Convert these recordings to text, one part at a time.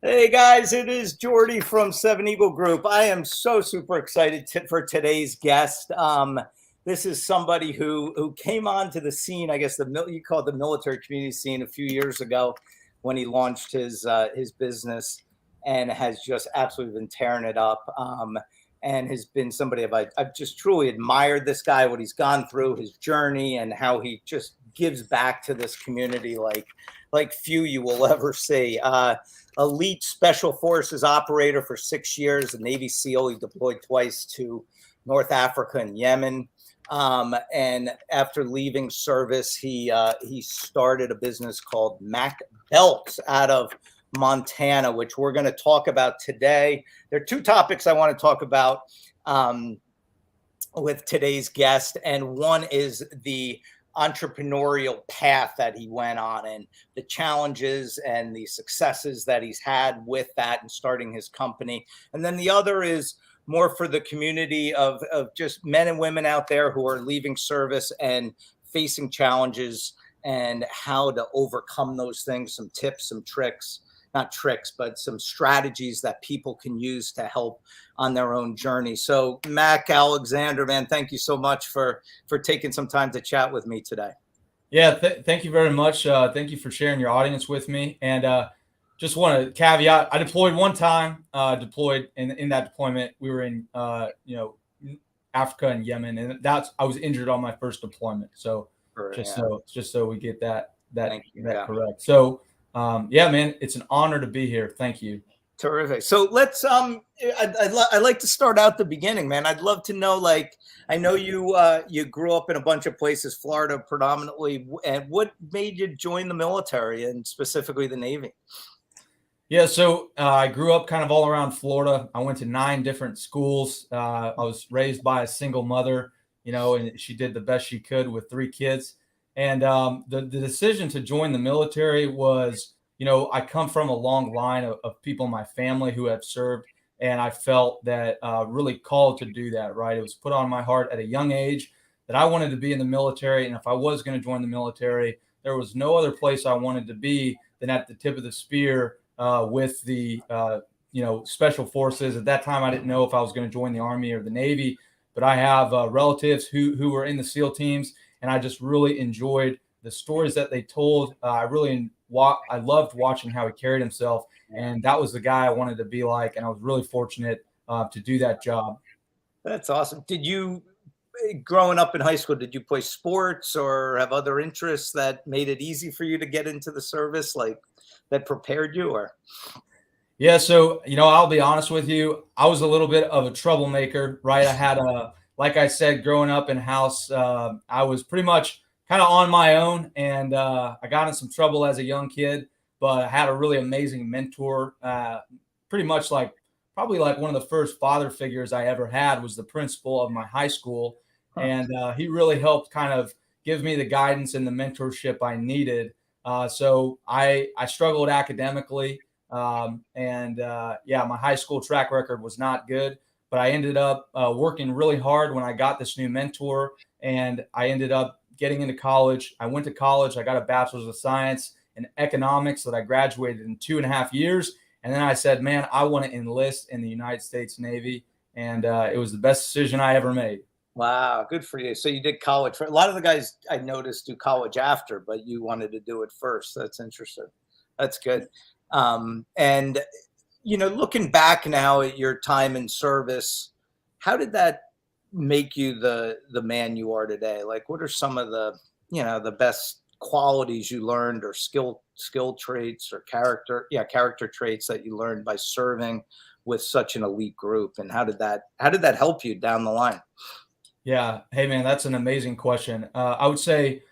Hey guys, it is Jordy from Seven Eagle Group. I am so super excited for today's guest. This is somebody who came onto the scene, I guess you call it the military community scene, a few years ago when he launched his business, and has just absolutely been tearing it up. And has been somebody I've just truly admired this guy, what he's gone through, his journey, and how he just gives back to this community like few you will ever see. Elite Special Forces operator for 6 years, a Navy SEAL. He deployed twice to North Africa and Yemen. And after leaving service, he started a business called Mack Belts out of Montana, which we're going to talk about today. There are two topics I want to talk about with today's guest, and one is the entrepreneurial path that he went on and the challenges and the successes that he's had with that and starting his company. And then the other is more for the community of just men and women out there who are leaving service and facing challenges and how to overcome those things, some tips, some tricks, not tricks, but some strategies that people can use to help on their own journey. So Mack Alexander, man, thank you so much for taking some time to chat with me today. Yeah, thank you very much. Thank you for sharing your audience with me. And just want to caveat: I deployed one time. Deployed in that deployment, we were in Africa and Yemen, and I was injured on my first deployment. So just so we get that correct. So yeah, man, it's an honor to be here. Thank you. Terrific. So let's I'd like to start out the beginning, man. I'd love to know, like, I know you grew up in a bunch of places, Florida predominantly, and what made you join the military and specifically the Navy? Yeah, so I grew up kind of all around Florida. I went to 9 different schools. I was raised by a single mother, and she did the best she could with 3 kids. And the decision to join the military was, I come from a long line of people in my family who have served, and I felt that really called to do that, right? It was put on my heart at a young age that I wanted to be in the military. And if I was going to join the military, there was no other place I wanted to be than at the tip of the spear with the special forces. At that time, I didn't know if I was going to join the Army or the Navy, but I have relatives who were in the SEAL teams, and I just really enjoyed the stories that they told. I loved watching how he carried himself, and that was the guy I wanted to be like, and I was really fortunate to do that job. That's awesome. Growing up in high school, did you play sports or have other interests that made it easy for you to get into the service, like that prepared you? Or Yeah, so I'll be honest with you, I was a little bit of a troublemaker, right? I had like I said, growing up in house, I was pretty much kind of on my own, and I got in some trouble as a young kid, but I had a really amazing mentor. Pretty much probably like one of the first father figures I ever had was the principal of my high school, and he really helped kind of give me the guidance and the mentorship I needed. So I struggled academically, my high school track record was not good, but I ended up working really hard when I got this new mentor, and I ended up getting into college. I went to college. I got a bachelor's of science in economics that I graduated in 2.5 years. And then I said, man, I want to enlist in the United States Navy. And it was the best decision I ever made. wow, good for you. So you did college. A lot of the guys I noticed do college after, but you wanted to do it first. That's interesting. That's good. And looking back now at your time in service, how did that make you the man you are today? Like, what are some of the best qualities you learned, or skill traits, or character traits that you learned by serving with such an elite group? And how did that help you down the line? Yeah. Hey, man, that's an amazing question. I would say,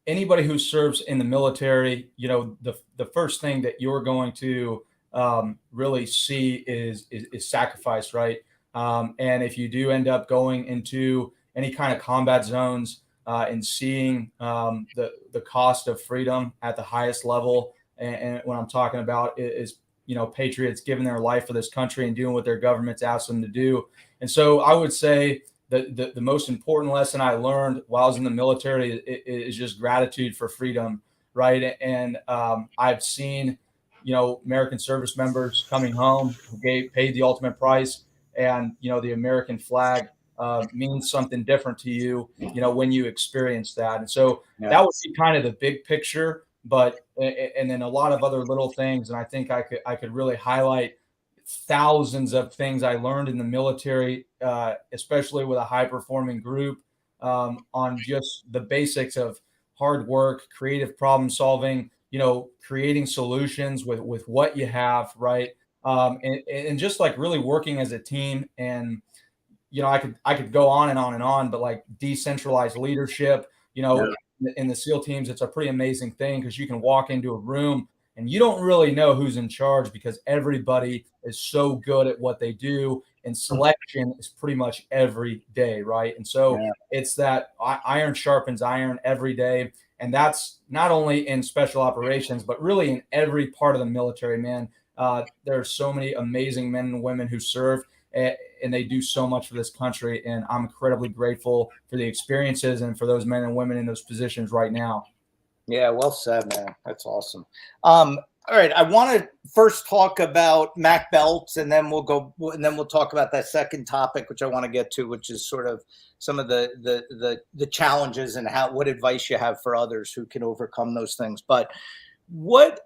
anybody who serves in the military, the first thing that you're going to really see is sacrifice, right? And if you do end up going into any kind of combat zones and seeing the cost of freedom at the highest level, and what I'm talking about is patriots giving their life for this country and doing what their government's asked them to do. And so I would say the most important lesson I learned while I was in the military is just gratitude for freedom, right? And I've seen American service members coming home who paid the ultimate price, and the American flag means something different to you, when you experience that. And so that would be kind of the big picture, and then a lot of other little things. And I think I could really highlight thousands of things I learned in the military, especially with a high performing group, on just the basics of hard work, creative problem solving, creating solutions with what you have, right? And just like really working as a team. And I could go on and on and on, but like decentralized leadership, in the SEAL teams, it's a pretty amazing thing because you can walk into a room and you don't really know who's in charge because everybody is so good at what they do, and selection is pretty much every day, right? And so it's that iron sharpens iron every day. And that's not only in special operations, but really in every part of the military, man. There are so many amazing men and women who serve, and they do so much for this country. And I'm incredibly grateful for the experiences and for those men and women in those positions right now. Yeah, well said, man. That's awesome. All right, I want to first talk about Mack Belts, and then we'll talk about that second topic, which I want to get to, which is sort of some of the challenges and what advice you have for others who can overcome those things. But what,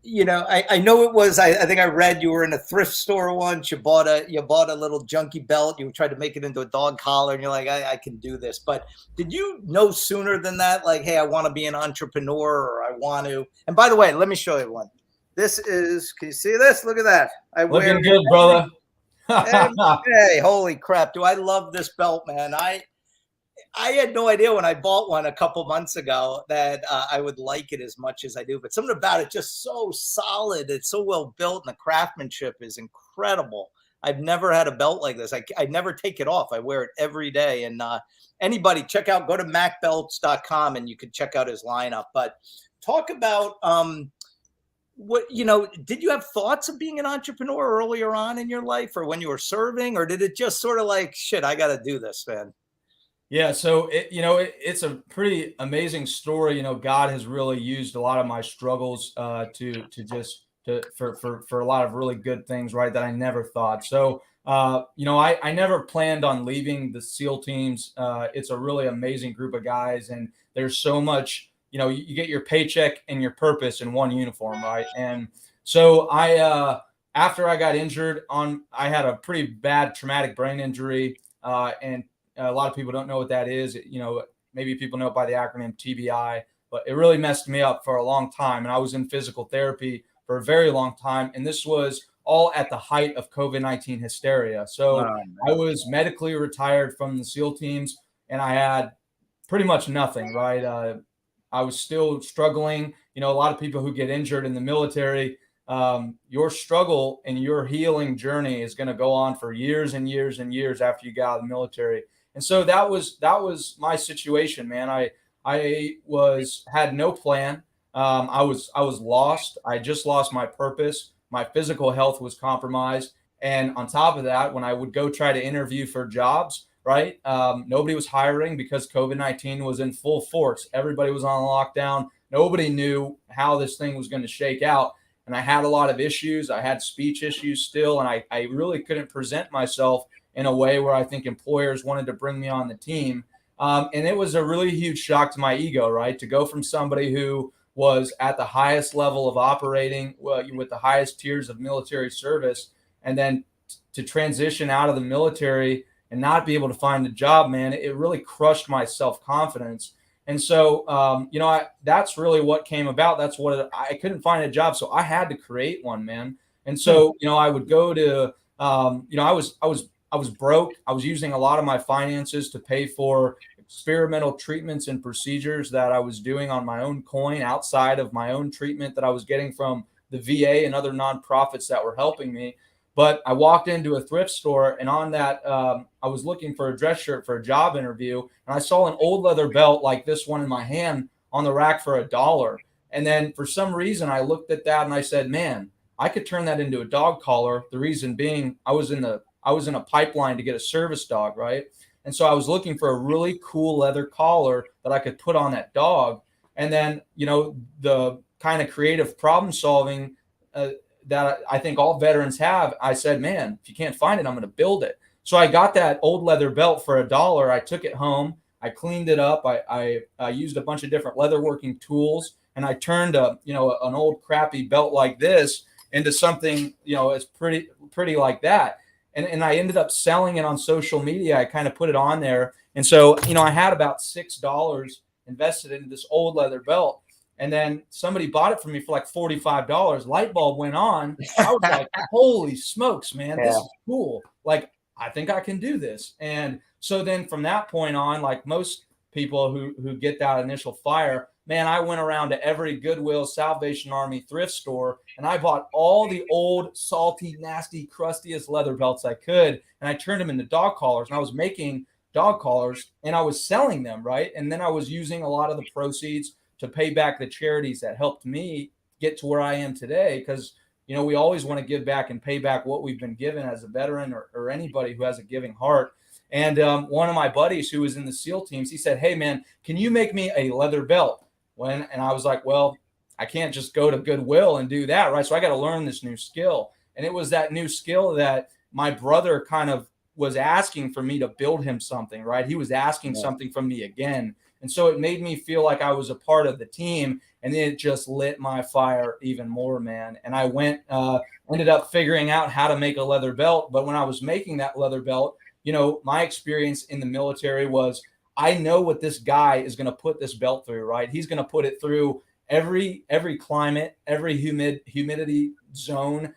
I know it was, I think I read you were in a thrift store once. You bought a little junky belt. You tried to make it into a dog collar, and you're like, I can do this. But did you know sooner than that? Like, hey, I want to be an entrepreneur, or I want to. And by the way, let me show you one. This is, can you see this? Look at that. Looking good, brother. Hey, holy crap. Do I love this belt, man. I had no idea when I bought one a couple months ago that I would like it as much as I do. But something about it just so solid. It's so well built, and the craftsmanship is incredible. I've never had a belt like this. I never take it off. I wear it every day. And anybody, go to mackbelts.com and you can check out his lineup. But talk about did you have thoughts of being an entrepreneur earlier on in your life, or when you were serving, or did it just sort of like, shit, I got to do this, man? Yeah, so it's a pretty amazing story. God has really used a lot of my struggles for a lot of really good things, right? That I never thought. So I never planned on leaving the SEAL teams. It's a really amazing group of guys, and there's so much. You get your paycheck and your purpose in one uniform, right? And so after I got injured I had a pretty bad traumatic brain injury, and a lot of people don't know what that is. Maybe people know it by the acronym TBI, but it really messed me up for a long time. And I was in physical therapy for a very long time. And this was all at the height of COVID-19 hysteria. So I was medically retired from the SEAL teams, and I had pretty much nothing, right? I was still struggling. A lot of people who get injured in the military, your struggle and your healing journey is going to go on for years and years and years after you get out of the military. And so that was my situation, man. I had no plan. I was lost. I just lost my purpose. My physical health was compromised. And on top of that, when I would go try to interview for jobs, right? Nobody was hiring because COVID-19 was in full force. Everybody was on lockdown. Nobody knew how this thing was going to shake out. And I had a lot of issues. I had speech issues still, and I really couldn't present myself in a way where I think employers wanted to bring me on the team. And it was a really huge shock to my ego, right? To go from somebody who was at the highest level of operating with the highest tiers of military service, and then to transition out of the military and not be able to find a job, man, it really crushed my self-confidence. And so, that's really what came about. That's what I couldn't find a job. So I had to create one, man. And so, I would go to, I was broke. I was using a lot of my finances to pay for experimental treatments and procedures that I was doing on my own coin outside of my own treatment that I was getting from the VA and other nonprofits that were helping me. But I walked into a thrift store, and on that, I was looking for a dress shirt for a job interview, and I saw an old leather belt like this one in my hand on the rack for $1. And then for some reason, I looked at that and I said, man, I could turn that into a dog collar. The reason being, I was in a pipeline to get a service dog, right? And so I was looking for a really cool leather collar that I could put on that dog. And then, the kind of creative problem solving that I think all veterans have. I said, man, if you can't find it, I'm going to build it. So I got that old leather belt for $1. I took it home. I cleaned it up. I used a bunch of different leatherworking tools, and I turned an old crappy belt like this into something, as pretty like that. And I ended up selling it on social media. I kind of put it on there. And so, I had about $6 invested into this old leather belt. And then somebody bought it for me for like $45. Light bulb went on. I was like, holy smokes, man, this is cool. Like, I think I can do this. And so then from that point on, like most people who get that initial fire, man, I went around to every Goodwill, Salvation Army, thrift store, and I bought all the old, salty, nasty, crustiest leather belts I could. And I turned them into dog collars. And I was making dog collars and I was selling them, right? And then I was using a lot of the proceeds to pay back the charities that helped me get to where I am today. Because, we always want to give back and pay back what we've been given as a veteran or anybody who has a giving heart. And one of my buddies who was in the SEAL teams, he said, hey, man, can you make me a leather belt? And I was like, well, I can't just go to Goodwill and do that, right? So I got to learn this new skill. And it was that new skill that my brother kind of was asking for me to build him something, right? He was asking something from me again. And so it made me feel like I was a part of the team, and then it just lit my fire even more, man. And I ended up figuring out how to make a leather belt. But when I was making that leather belt, my experience in the military was I know what this guy is going to put this belt through, right? He's going to put it through every climate, every humidity zone,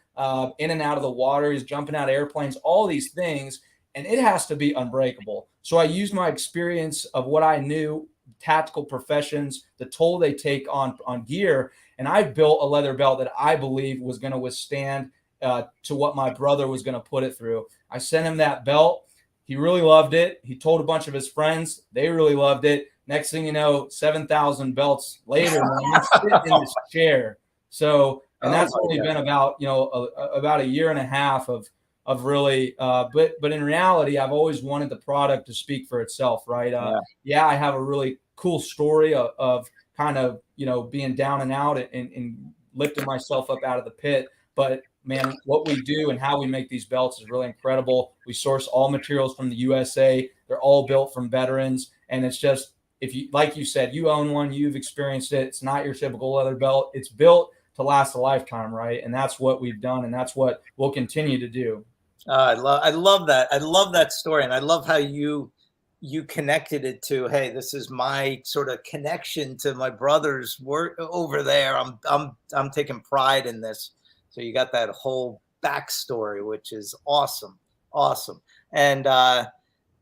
in and out of the water. He's jumping out of airplanes, all these things. And it has to be unbreakable. So I used my experience of what I knew, tactical professions, the toll they take on gear. And I built a leather belt that I believe was going to withstand to what my brother was going to put it through. I sent him that belt. He really loved it. He told a bunch of his friends. They really loved it. Next thing you know, 7,000 belts later, man, sitting in this chair. So, and that's only been about, about a year and a half of really, but in reality, I've always wanted the product to speak for itself, right? I have a really cool story of kind of, being down and out and lifting myself up out of the pit. But man, what we do and how we make these belts is really incredible. We source all materials from the USA. They're all built from veterans. And it's just, if you, like you said, you own one, you've experienced it. It's not your typical leather belt. It's built to last a lifetime, right? And that's what we've done. And that's what we'll continue to do. I love that. I love that story. And I love how you connected it to, hey, this is my sort of connection to my brother's work over there. I'm taking pride in this. So you got that whole backstory, which is awesome. Awesome. And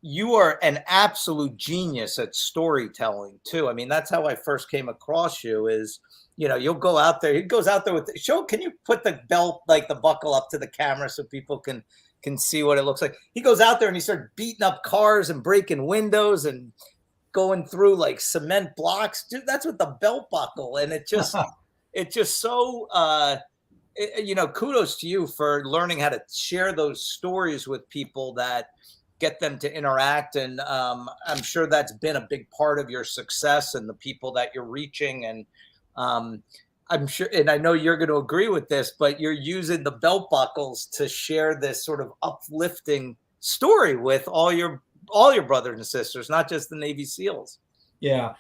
you are an absolute genius at storytelling too. I mean, that's how I first came across you is, you'll go out there. He goes out there with the show. Can you put the belt, like the buckle up to the camera so people can see what it looks like? He goes out there and he starts beating up cars and breaking windows and going through like cement blocks. Dude, that's with the belt buckle. And it just so, kudos to you for learning how to share those stories with people that get them to interact. And I'm sure that's been a big part of your success and the people that you're reaching. And I'm sure, and I know you're going to agree with this, but you're using the belt buckles to share this sort of uplifting story with all your brothers and sisters, not just the Navy SEALs. Yeah.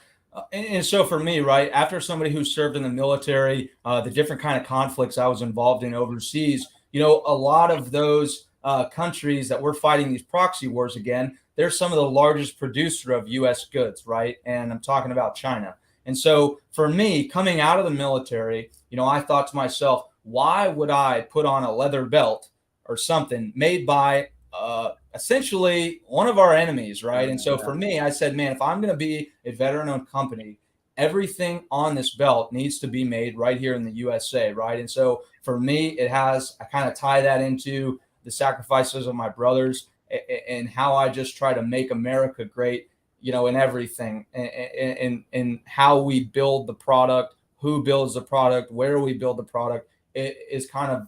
And so for me, right, after somebody who served in the military, the different kind of conflicts I was involved in overseas, a lot of those countries that we're fighting these proxy wars again, they're some of the largest producer of U.S. goods, right? And I'm talking about China. And so for me, coming out of the military, I thought to myself, why would I put on a leather belt or something made by essentially one of our enemies, right? And so for me, I said, man, if I'm going to be a veteran-owned company, everything on this belt needs to be made right here in the USA, right? And so for me, I kind of tie that into the sacrifices of my brothers and how I just try to make America great, in everything and how we build the product, who builds the product, where we build the product. It is kind of,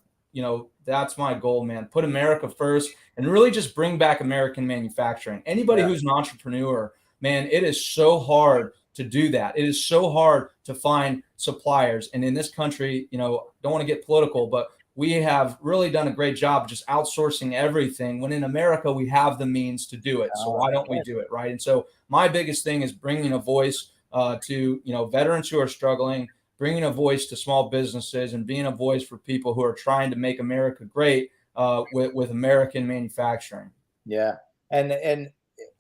that's my goal, man. Put America first and really just bring back American manufacturing. Anybody who's an entrepreneur, man, it is so hard to do that. It is so hard to find suppliers. And in this country, don't want to get political, but we have really done a great job just outsourcing everything, when in America we have the means to do it. So why don't we do it, right? And so my biggest thing is bringing a voice to veterans who are struggling, bringing a voice to small businesses, and being a voice for people who are trying to make America great with American manufacturing. Yeah, and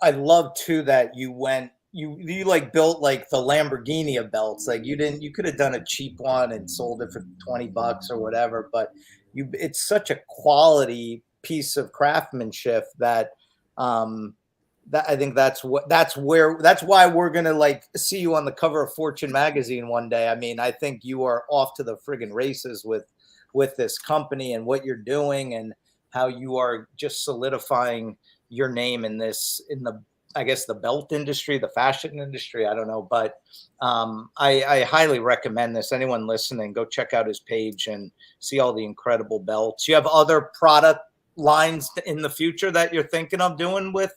I love too that you went. You like built like the Lamborghini of belts. Like you could have done a cheap one and sold it for $20 or whatever, but it's such a quality piece of craftsmanship that that I think that's why we're gonna like see you on the cover of Fortune magazine one day. I mean, I think you are off to the friggin' races with this company and what you're doing, and how you are just solidifying your name in the I guess the belt industry, the fashion industry. I don't know, but I highly recommend this. Anyone listening, go check out his page and see all the incredible belts. You have other product lines in the future that you're thinking of doing with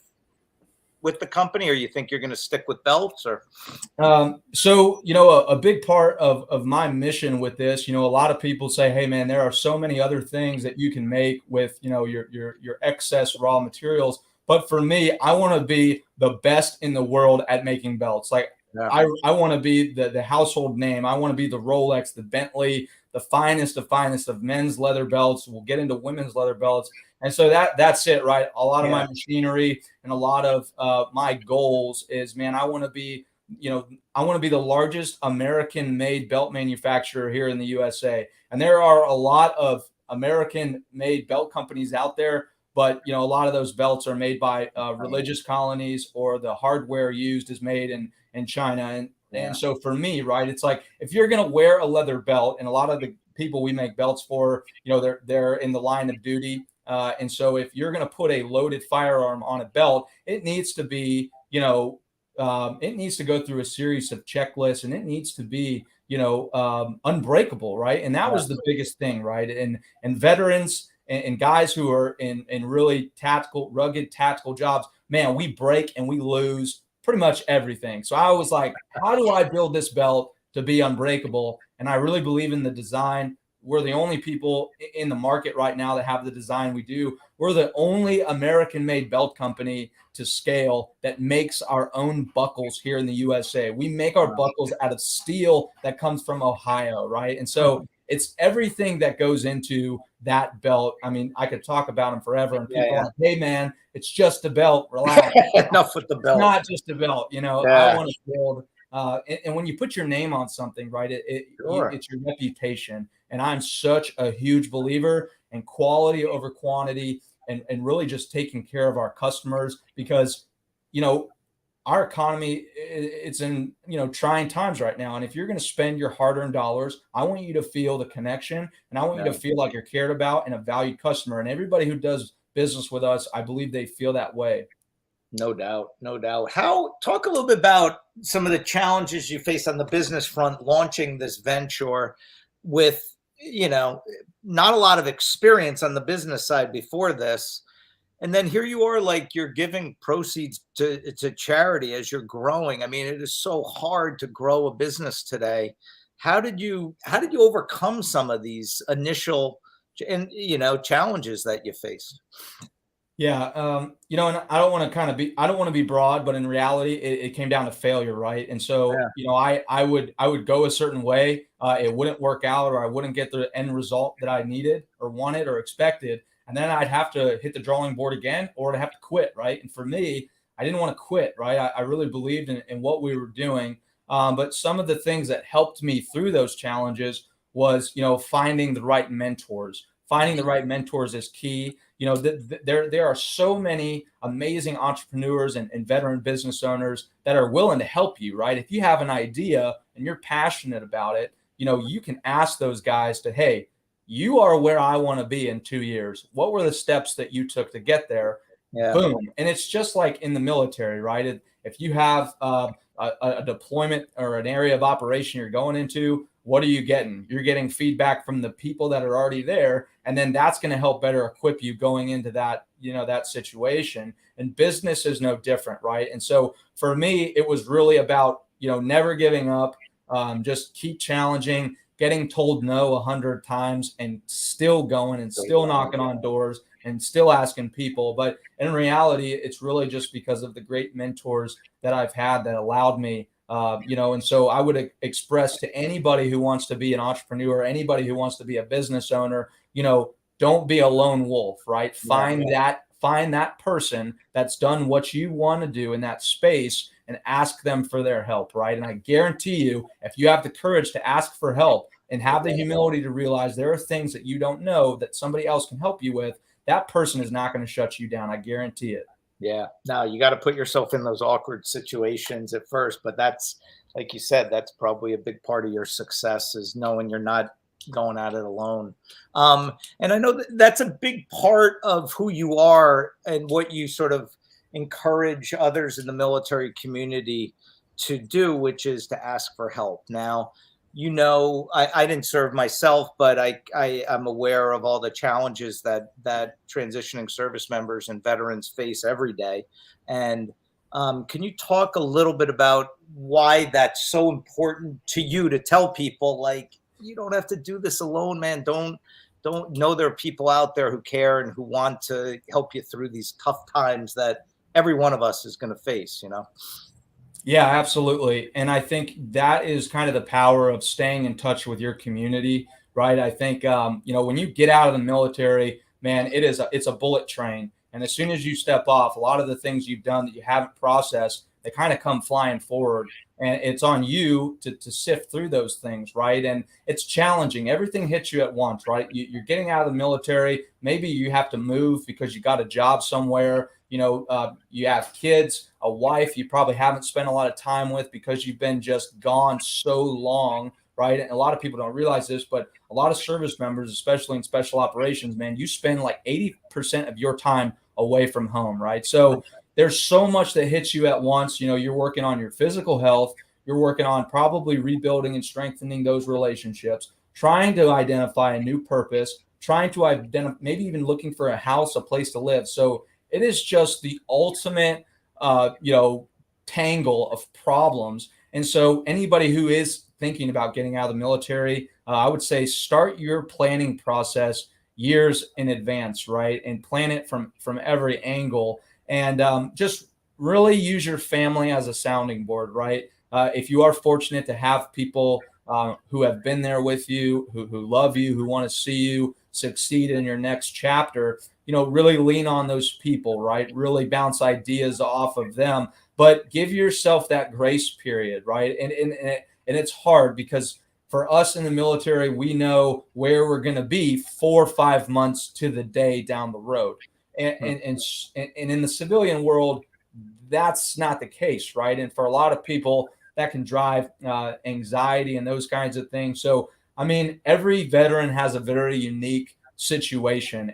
the company, or you think you're going to stick with belts? Or so a big part of my mission with this, a lot of people say, hey man, there are so many other things that you can make with your excess raw materials. But for me, I want to be the best in the world at making belts. Like I want to be the household name. I want to be the Rolex, the Bentley, the finest of men's leather belts. We'll get into women's leather belts. And so that's it, right? A lot of my machinery and a lot of my goals is, man, I want to be the largest American-made belt manufacturer here in the USA. And there are a lot of American-made belt companies out there, but a lot of those belts are made by religious colonies, or the hardware used is made in China. And so for me, right, it's like, if you're going to wear a leather belt, and a lot of the people we make belts for, they're in the line of duty. And so if you're going to put a loaded firearm on a belt, it needs to be, it needs to go through a series of checklists, and it needs to be, unbreakable, right? And that was the biggest thing, right? And veterans and guys who are in really rugged tactical jobs, man, we break and we lose pretty much everything. So I was like, how do I build this belt to be unbreakable? And I really believe in the design. We're the only people in the market right now that have the design we do. We're the only American-made belt company to scale that makes our own buckles here in the USA. We make our buckles out of steel that comes from Ohio, right? And so it's everything that goes into that belt. I mean, I could talk about them forever, and people are like, hey man, it's just a belt, relax. Enough with the belt. It's not just a belt, I want to build. And when you put your name on something, right, it's your reputation. And I'm such a huge believer in quality over quantity, and really just taking care of our customers, because, our economy, it's in, trying times right now. And if you're going to spend your hard-earned dollars, I want you to feel the connection, and I want you to feel like you're cared about and a valued customer. And everybody who does business with us, I believe they feel that way. No doubt. No doubt. Talk a little bit about some of the challenges you faced on the business front, launching this venture with, not a lot of experience on the business side before this. And then here you are, like, you're giving proceeds to charity as you're growing. I mean, it is so hard to grow a business today. How did you overcome some of these initial challenges that you faced? Yeah. And I don't want to be broad, but in reality, it came down to failure. Right. And so, I would go a certain way. It wouldn't work out, or I wouldn't get the end result that I needed or wanted or expected. And then I'd have to hit the drawing board again, or I'd have to quit. Right. And for me, I didn't want to quit. Right. I really believed in what we were doing. But some of the things that helped me through those challenges was, finding the right mentors. Finding the right mentors is key. There are so many amazing entrepreneurs and veteran business owners that are willing to help you, right? If you have an idea and you're passionate about it, you can ask those guys to, hey, you are where I want to be in 2 years. What were the steps that you took to get there? Yeah. Boom. And it's just like in the military, right? If you have a deployment or an area of operation you're going into, what are you getting? You're getting feedback from the people that are already there. And then that's going to help better equip you going into that, that situation. And business is no different, right? And so for me, it was really about, never giving up, just keep challenging, getting told no 100 times and still going and still knocking on doors and still asking people. But in reality, it's really just because of the great mentors that I've had that allowed me, and so I would express to anybody who wants to be an entrepreneur, anybody who wants to be a business owner, don't be a lone wolf, right? Find that person that's done what you want to do in that space and ask them for their help, right? And I guarantee you, if you have the courage to ask for help and have the humility to realize there are things that you don't know that somebody else can help you with, that person is not going to shut you down. I guarantee it. Yeah. No, you got to put yourself in those awkward situations at first, but that's, like you said, that's probably a big part of your success, is knowing you're not going at it alone. And I know that's a big part of who you are and what you sort of encourage others in the military community to do, which is to ask for help. Now, I didn't serve myself, but I am aware of all the challenges that transitioning service members and veterans face every day. And can you talk a little bit about why that's so important to you to tell people, like, you don't have to do this alone, man. Don't know there are people out there who care and who want to help you through these tough times that every one of us is going to face, Yeah, absolutely. And I think that is kind of the power of staying in touch with your community, right? I think, when you get out of the military, man, it's a bullet train. And as soon as you step off, a lot of the things you've done that you haven't processed, they kind of come flying forward. And it's on you to sift through those things, right? And it's challenging. Everything hits you at once, right? You're getting out of the military. Maybe you have to move because you got a job somewhere. You have kids, a wife you probably haven't spent a lot of time with because you've been just gone so long, right? And a lot of people don't realize this, but a lot of service members, especially in special operations, man, you spend like 80% of your time away from home, right? So there's so much that hits you at once. You're working on your physical health. You're working on probably rebuilding and strengthening those relationships, trying to identify a new purpose, trying to identify, maybe even looking for a house, a place to live. So it is just the ultimate, tangle of problems. And so anybody who is thinking about getting out of the military, I would say start your planning process years in advance, right? And plan it from every angle. And just really use your family as a sounding board, right? If you are fortunate to have people who have been there with you, who love you, who want to see you succeed in your next chapter, really lean on those people, right? Really bounce ideas off of them, but give yourself that grace period, right? And it's hard because for us in the military, we know where we're going to be 4 or 5 months to the day down the road. And in the civilian world, that's not the case, right? And for a lot of people, that can drive anxiety and those kinds of things. So, I mean, every veteran has a very unique situation,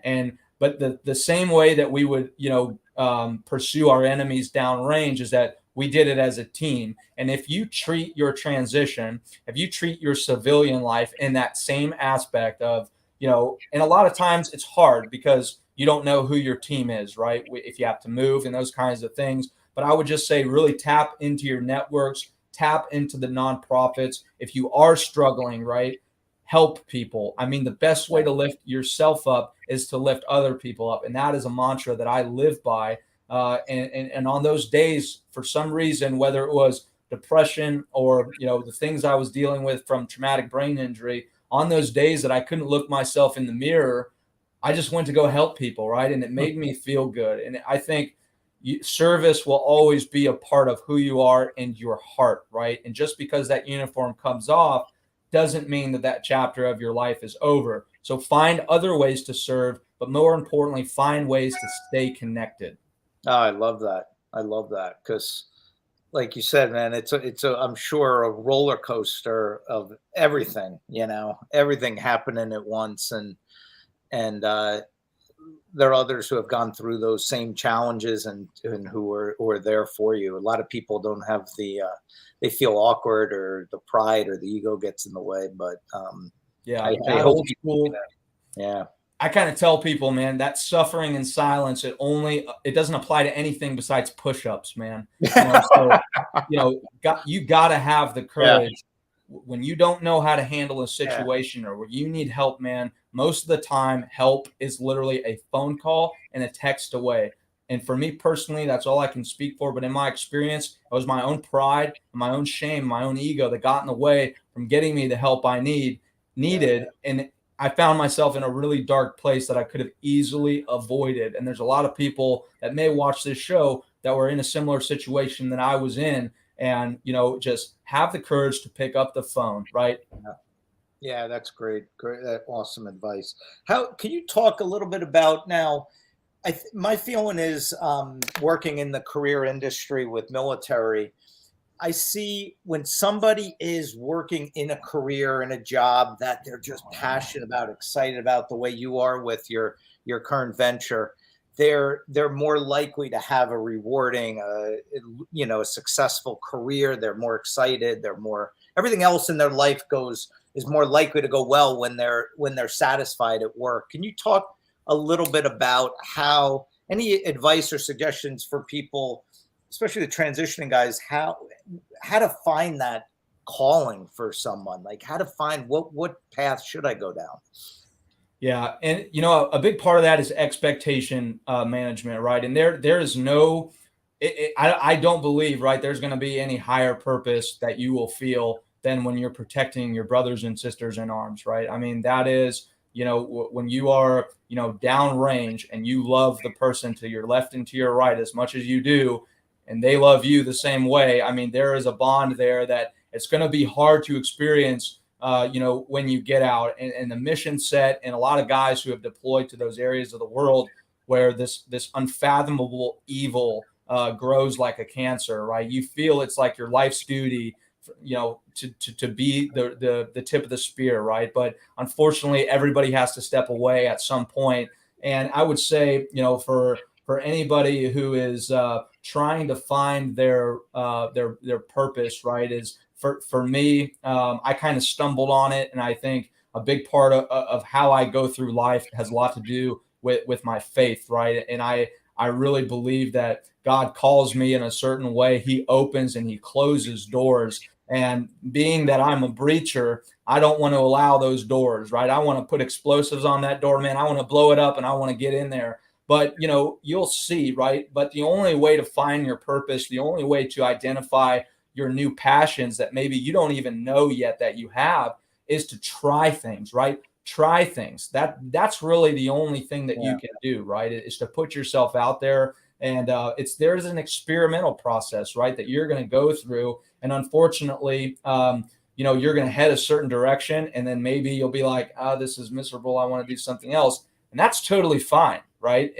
but the same way that we would, pursue our enemies downrange is that we did it as a team. And if you treat your transition, if you treat your civilian life in that same aspect of, and a lot of times it's hard because you don't know who your team is, right? If you have to move and those kinds of things. But I would just say really tap into your networks, tap into the nonprofits. If you are struggling, right, help people. I mean, the best way to lift yourself up is to lift other people up. And that is a mantra that I live by. And on those days, for some reason, whether it was depression or, the things I was dealing with from traumatic brain injury, on those days that I couldn't look myself in the mirror, I just went to go help people, right? And it made me feel good. And I think service will always be a part of who you are and your heart, right? And just because that uniform comes off doesn't mean that chapter of your life is over. So find other ways to serve, but more importantly, find ways to stay connected. Oh, I love that. I love that because, like you said, man, it's I'm sure a roller coaster of everything. Everything happening at once, and there are others who have gone through those same challenges and who are there for you. A lot of people don't have they feel awkward or the pride or the ego gets in the way, but Yeah, I that hope old school. yeah. I kind of tell people, man, that suffering in silence, it doesn't apply to anything besides push-ups, man. So, you got to have the Yeah. courage when you don't know how to handle a Yeah. situation or where you need help, man. Most of the time, help is literally a phone call and a text away. And for me personally, that's all I can speak for. But in my experience, it was my own pride, my own shame, my own ego that got in the way from getting me the help I needed. And I found myself in a really dark place that I could have easily avoided. And there's a lot of people that may watch this show that were in a similar situation that I was in. And, just have the courage to pick up the phone, right? Yeah, that's great. Great, awesome advice. How can you talk a little bit about now? My feeling is working in the career industry with military. I see when somebody is working in a career in a job that they're just passionate about, excited about, the way you are with your current venture, they're more likely to have a rewarding, a successful career. They're more excited. They're more, everything else in their life is more likely to go well when they're satisfied at work. Can you talk a little bit about how, any advice or suggestions for people, especially the transitioning guys, how to find that calling for someone, like how to find what path should I go down? Yeah, and a big part of that is expectation management, right? And there is no, I don't believe, right, there's going to be any higher purpose that you will feel than when you're protecting your brothers and sisters in arms, right? I mean, that is, when you are, downrange and you love the person to your left and to your right as much as you do, and they love you the same way. I mean, there is a bond there that it's going to be hard to experience when you get out, and the mission set, and a lot of guys who have deployed to those areas of the world where this unfathomable evil grows like a cancer, right? You feel it's like your life's duty, to be the tip of the spear, right? But unfortunately, everybody has to step away at some point. And I would say, for anybody who is trying to find their purpose, right, is for me, I kind of stumbled on it, and I think a big part of how I go through life has a lot to do with my faith, right? And I really believe that God calls me in a certain way. He opens and he closes doors. And being that I'm a breacher, I don't want to allow those doors, right? I want to put explosives on that door, man. I want to blow it up and I want to get in there. But, you'll see, right? But the only way to find your purpose, the only way to identify your new passions that maybe you don't even know yet that you have, is to try things, right? Try things. That's really the only thing that you can do, right? Is to put yourself out there. And there's an experimental process, right, that you're going to go through. And unfortunately, you're going to head a certain direction, and then maybe you'll be like, this is miserable. I want to do something else. And that's totally fine, right?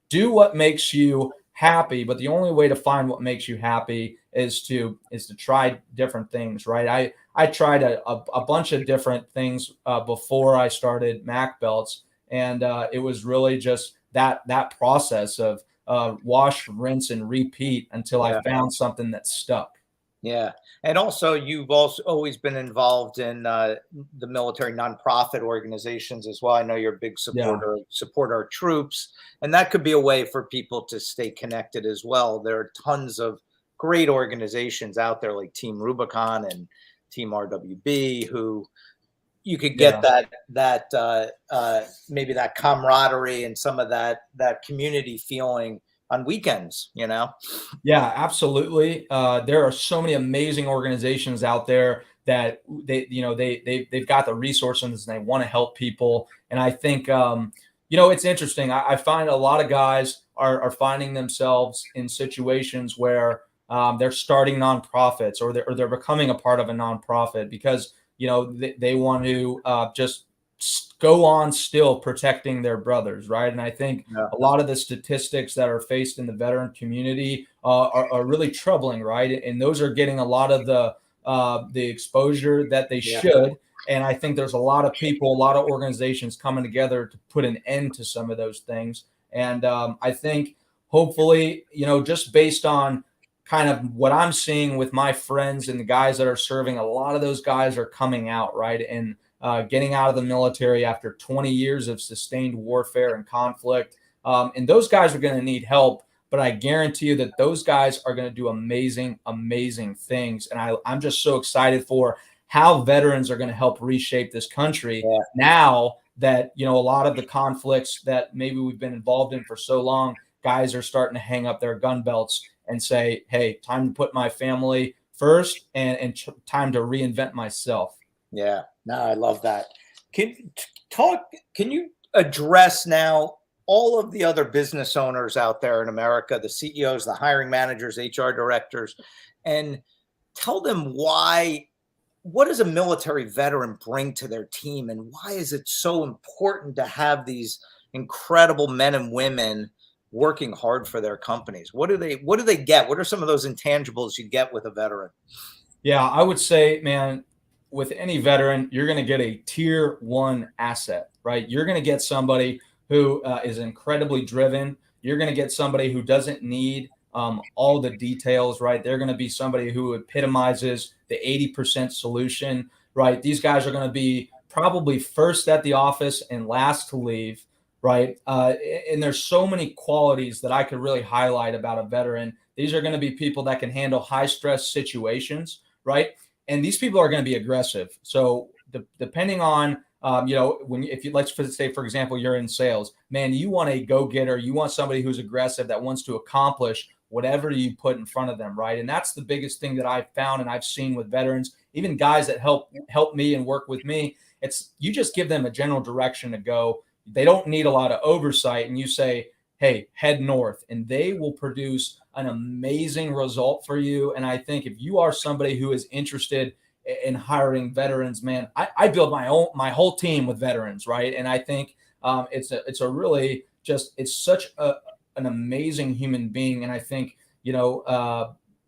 Do what makes you happy, but the only way to find what makes you happy is to try different things, right? I tried a bunch of different things before I started Mack Belts, and it was really just that process of wash, rinse, and repeat until I found something that stuck. Yeah. And also, you've also always been involved in the military nonprofit organizations as well. I know you're a big supporter, support our troops, and that could be a way for people to stay connected as well. There are tons of great organizations out there like Team Rubicon and Team RWB, who you could get that maybe that camaraderie and some of that community feeling on weekends, Yeah, absolutely. There are so many amazing organizations out there that they've got the resources and they want to help people. And I think it's interesting. I find a lot of guys are finding themselves in situations where they're starting nonprofits, or they're becoming a part of a nonprofit because they want to just go on still protecting their brothers, right? And I think a lot of the statistics that are faced in the veteran community are really troubling, right? And those are getting a lot of the exposure that they should. And I think there's a lot of people, a lot of organizations coming together to put an end to some of those things. And I think hopefully, just based on kind of what I'm seeing with my friends and the guys that are serving, a lot of those guys are coming out, right? And getting out of the military after 20 years of sustained warfare and conflict. And those guys are going to need help, but I guarantee you that those guys are going to do amazing, amazing things. And I'm just so excited for how veterans are going to help reshape this country now that, a lot of the conflicts that maybe we've been involved in for so long, guys are starting to hang up their gun belts and say, hey, time to put my family first and time to reinvent myself. Yeah, no, I love that. Can you address now all of the other business owners out there in America, the CEOs, the hiring managers, HR directors, and tell them what does a military veteran bring to their team, and why is it so important to have these incredible men and women working hard for their companies? What do they get? What are some of those intangibles you get with a veteran? Yeah, I would say, man, with any veteran, you're going to get a tier 1 asset, right? You're going to get somebody who is incredibly driven. You're going to get somebody who doesn't need all the details, right? They're going to be somebody who epitomizes the 80% solution, right? These guys are going to be probably first at the office and last to leave, right? And there's so many qualities that I could really highlight about a veteran. These are going to be people that can handle high stress situations, right? And these people are going to be aggressive. So depending on, if you, let's say, for example, you're in sales, man, you want a go-getter. You want somebody who's aggressive that wants to accomplish whatever you put in front of them, right? And that's the biggest thing that I've found and I've seen with veterans, even guys that help me and work with me. It's you just give them a general direction to go. They don't need a lot of oversight, and you say, hey, head north, and they will produce an amazing result for you. And I think if you are somebody who is interested in hiring veterans, man, I build my whole team with veterans, right? And I think it's such an amazing human being. And I think,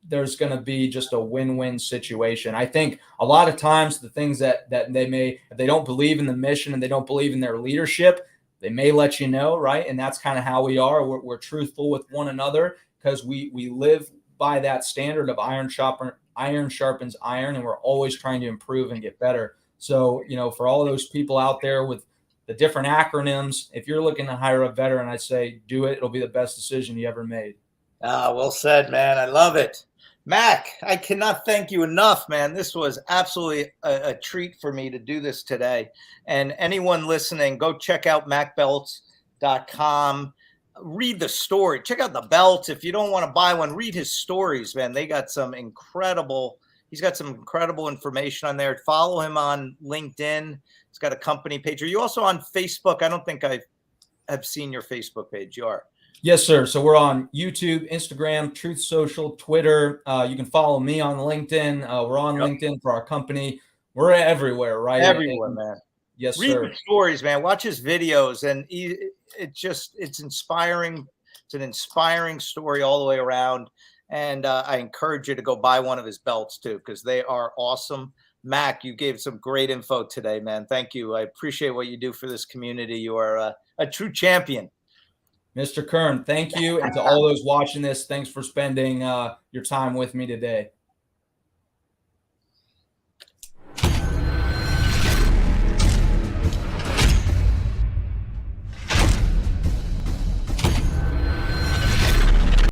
there's going to be just a win-win situation. I think a lot of times the things that if they don't believe in the mission and they don't believe in their leadership, they may let you know, right? And that's kind of how we are. We're truthful with one another because we live by that standard of iron sharpens iron, and we're always trying to improve and get better. So, for all of those people out there with the different acronyms, if you're looking to hire a veteran, I'd say do it. It'll be the best decision you ever made. Well said, man. I love it. Mack, I cannot thank you enough, man. This was absolutely a treat for me to do this today. And anyone listening, go check out mackbelts.com. Read the story. Check out the belts. If you don't want to buy one, read his stories, man. He's got some incredible information on there. Follow him on LinkedIn. He's got a company page. Are you also on Facebook? I don't think I have seen your Facebook page. You are. Yes, sir. So we're on YouTube, Instagram, Truth Social, Twitter. You can follow me on LinkedIn. We're on LinkedIn for our company. We're everywhere, right? Everywhere, man. Yes, read sir. Read the stories, man. Watch his videos, and it's inspiring. It's an inspiring story all the way around. And I encourage you to go buy one of his belts too, because they are awesome. Mack, you gave some great info today, man. Thank you. I appreciate what you do for this community. You are a true champion. Mr. Kern, thank you. And to all those watching this, thanks for spending your time with me today.